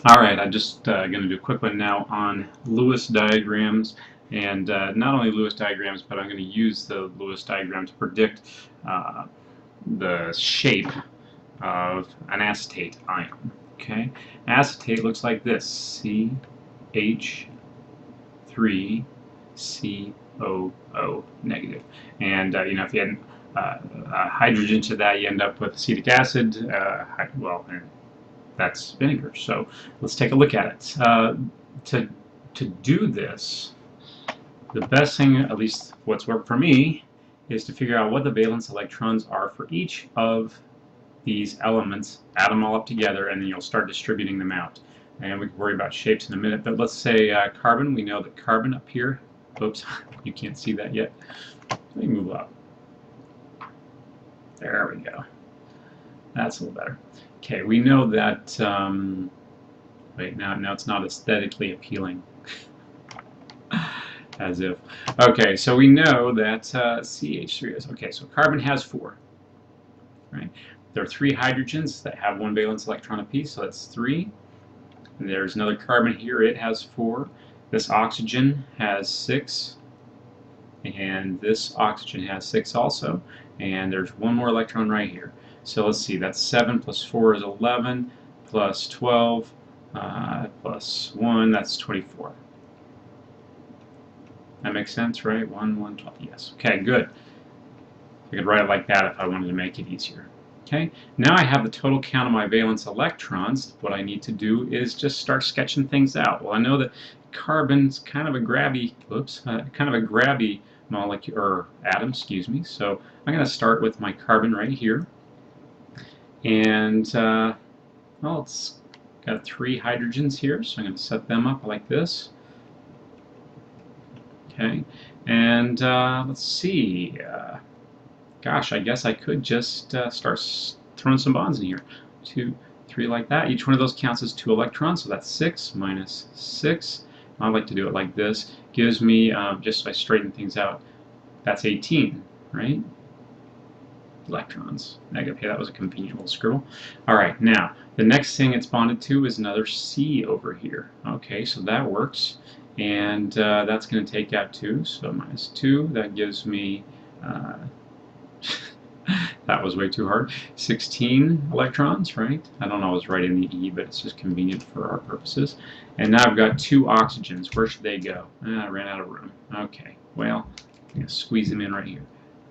All right, I'm just going to do a quick one now on Lewis diagrams, and not only Lewis diagrams, but I'm going to use the Lewis diagram to predict the shape of an acetate ion. Okay, acetate looks like this: CH3COO negative, and you know, if you add hydrogen to that, you end up with acetic acid. Well, and that's vinegar. So let's take a look at it. To do this, the best thing, at least what's worked for me, is to figure out what the valence electrons are for each of these elements, add them all up together, and then you'll start distributing them out. And we can worry about shapes in a minute, but let's say carbon. We know that carbon up here, oops, you can't see that yet. Let me move up. There we go. That's a little better. Okay, we know that, wait, now it's not aesthetically appealing. As if. Okay, so we know that CH3 is, okay, so carbon has 4, right? There are 3 hydrogens that have 1 valence electron apiece, so that's 3. And there's another carbon here, it has 4. This oxygen has 6. And this oxygen has 6 also. And there's 1 more electron right here. So let's see, that's 7 plus 4 is 11, plus 12, plus 1, that's 24. That makes sense, right? 1, 1, 12, yes. Okay, good. I could write it like that if I wanted to make it easier. Okay, now I have the total count of my valence electrons. What I need to do is just start sketching things out. Well, I know that carbon's kind of a grabby, molecule, or atom, excuse me. So I'm going to start with my carbon right here. And, well, it's got 3 hydrogens here, so I'm going to set them up like this. Okay, and let's see. Gosh, I guess I could just start throwing some bonds in here. 2, 3 like that. Each one of those counts as 2 electrons, so that's 6 minus 6. I like to do it like this. Gives me, just so I straighten things out, that's 18, right? Electrons. Negative. Okay, that was a convenient little scribble. All right, now the next thing it's bonded to is another C over here. Okay, so that works, and that's going to take out 2. So minus 2. That gives me. That was way too hard. 16 electrons, right? I don't always write in the E, but it's just convenient for our purposes. And now I've got 2 oxygens. Where should they go? I ran out of room. Okay, well, I'm going to squeeze them in right here.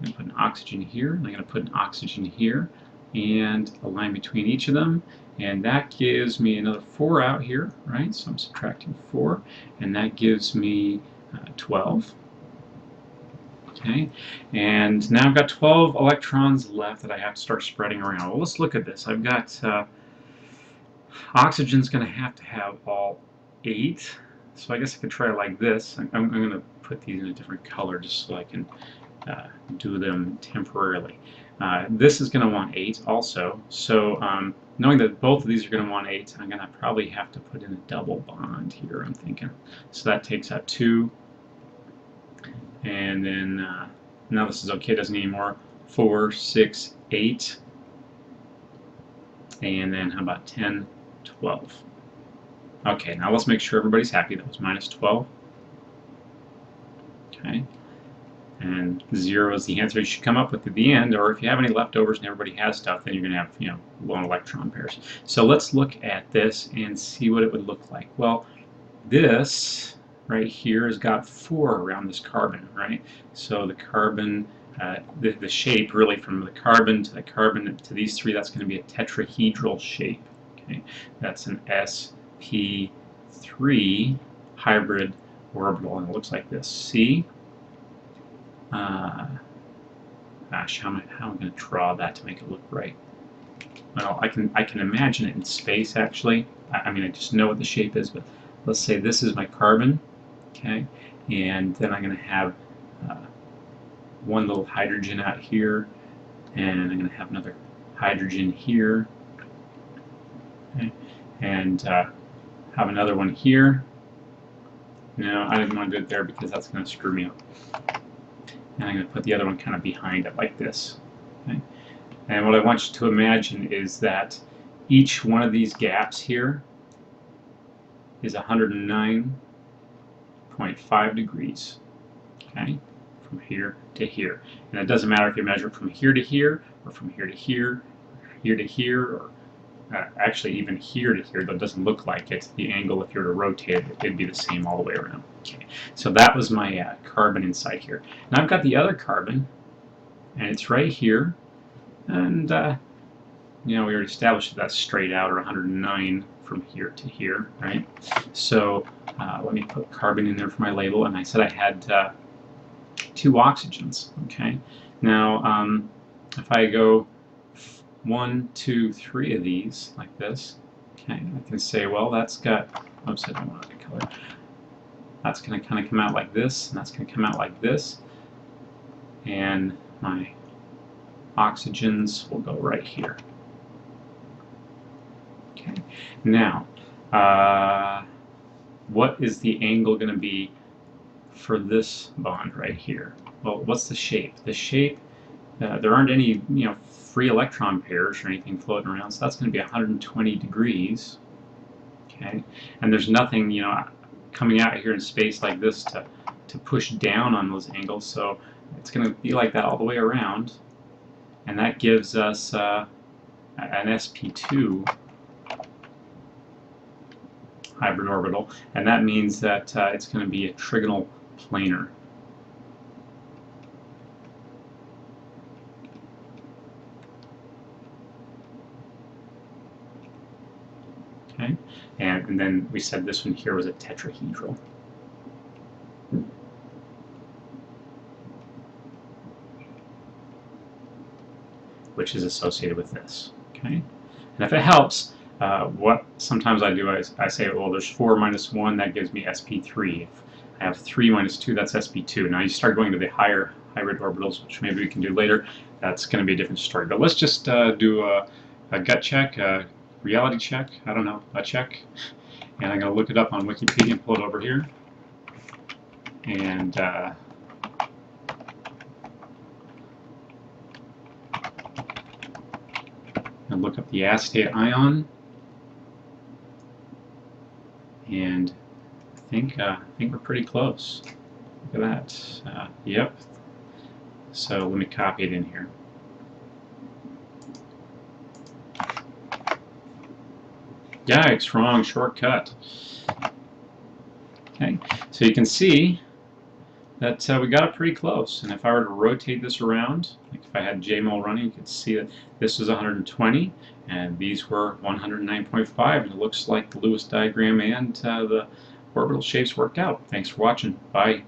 I'm going to put an oxygen here, and I'm going to put an oxygen here, and a line between each of them, and that gives me another 4 out here, right? So I'm subtracting 4, and that gives me 12. Okay, and now I've got 12 electrons left that I have to start spreading around. Well, let's look at this. I've got oxygen's going to have all 8, so I guess I could try it like this. I'm going to put these in a different color just so I can do them temporarily. This is going to want 8 also, so knowing that both of these are going to want 8, I'm going to probably have to put in a double bond here, I'm thinking. So that takes out 2, and then now this is okay, doesn't need any more. 4, 6, 8, and then how about 10, 12. Okay, now let's make sure everybody's happy. That was minus 12. Okay. And 0 is the answer you should come up with at the end, or if you have any leftovers and everybody has stuff, then you're going to have, you know, lone electron pairs. So let's look at this and see what it would look like. Well, this right here has got 4 around this carbon, right? So the carbon, the shape really from the carbon to these 3, that's going to be a tetrahedral shape. Okay, that's an sp3 hybrid orbital, and it looks like this. See? Gosh, how am I going to draw that to make it look right? Well, I can imagine it in space actually. I mean, I just know what the shape is, but let's say this is my carbon, okay, and then I'm going to have 1 little hydrogen out here, and I'm going to have another hydrogen here, okay, and have another one here. No, I didn't want to do it there because that's going to screw me up. And I'm going to put the other one kind of behind it like this. Okay? And what I want you to imagine is that each one of these gaps here is 109.5 degrees. Okay, from here to here. And it doesn't matter if you measure from here to here, or from here to here, here to here, or actually even here to here, though it doesn't look like it. The angle, if you were to rotate it, it'd be the same all the way around. Okay, so that was my carbon inside here. Now I've got the other carbon, and it's right here, and you know, we already established that that's straight out, or 109 from here to here, right? So let me put carbon in there for my label, and I said I had 2 oxygens. Okay, now if I go 1, 2, 3 of these like this, okay, I can say, well, that's got, oops, I don't want the color. That's going to kind of come out like this, and that's going to come out like this, and my oxygens will go right here. Okay, now what is the angle going to be for this bond right here? Well, what's the shape? The shape, there aren't any, you know, free electron pairs or anything floating around, so that's going to be 120 degrees. Okay, and there's nothing, you know, coming out here in space like this to push down on those angles, so it's going to be like that all the way around, and that gives us an sp2 hybrid orbital, and that means that it's going to be a trigonal planar. Okay, and then we said this one here was a tetrahedral. Which is associated with this. Okay, and if it helps, what sometimes I do, I say, well, there's 4 minus 1, that gives me sp3. If I have 3 minus 2, that's sp2. Now you start going to the higher hybrid orbitals, which maybe we can do later. That's going to be a different story. But let's just do a gut check, a reality check, I don't know, a check. And I'm going to look it up on Wikipedia and pull it over here. And look up the acetate ion, and I think we're pretty close. Look at that. Yep. So let me copy it in here. Yikes, wrong shortcut. Okay, so you can see that we got it pretty close, and if I were to rotate this around, like if I had JMOL running, you could see that this was 120 and these were 109.5, and it looks like the Lewis diagram and the orbital shapes worked out. Thanks for watching. Bye.